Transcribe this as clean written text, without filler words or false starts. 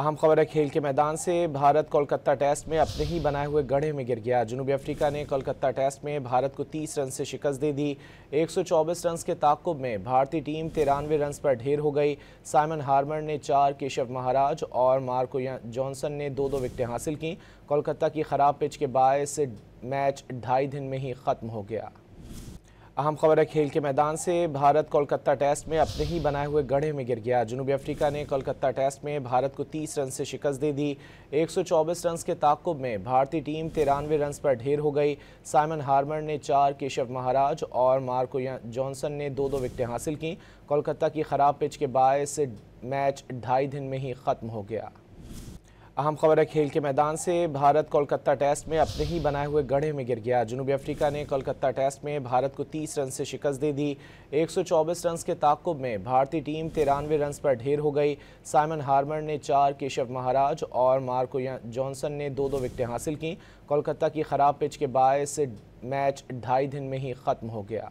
अहम खबर है खेल के मैदान से। भारत कोलकाता टेस्ट में अपने ही बनाए हुए गड्ढे में गिर गया। जनूबी अफ्रीका ने कोलकाता टेस्ट में भारत को 30 रन से शिकस्त दे दी। 124 रन के ताक़ुब में भारतीय टीम 93 रन पर ढेर हो गई। साइमन हार्मर ने 4, केशव महाराज और मार्को जॉनसन ने 2-2 विकेटें हासिल की। कोलकाता की खराब पिच के बायस मैच 2.5 दिन में ही खत्म हो गया। अहम खबर है खेल के मैदान से। भारत कोलकाता टेस्ट में अपने ही बनाए हुए गड्ढे में गिर गया। जनूबी अफ्रीका ने कोलकाता टेस्ट में भारत को 30 रन से शिकस्त दे दी। 124 रन के ताक़ुब में भारतीय टीम 93 रन पर ढेर हो गई। साइमन हार्मर ने 4, केशव महाराज और मार्को जॉनसन ने 2-2 विकेटें हासिल की। कोलकाता की खराब पिच के बायस मैच 2.5 दिन में ही खत्म हो गया। अहम खबर है खेल के मैदान से। भारत कोलकाता टेस्ट में अपने ही बनाए हुए गड्ढे में गिर गया। जनूबी अफ्रीका ने कोलकाता टेस्ट में भारत को 30 रन से शिकस्त दे दी। 124 रन के ताक़ुब में भारतीय टीम 93 रन पर ढेर हो गई। साइमन हार्मर ने 4, केशव महाराज और मार्को जॉनसन ने 2-2 विकेटें हासिल की। कोलकाता की खराब पिच के बायस मैच 2.5 दिन में ही खत्म हो गया।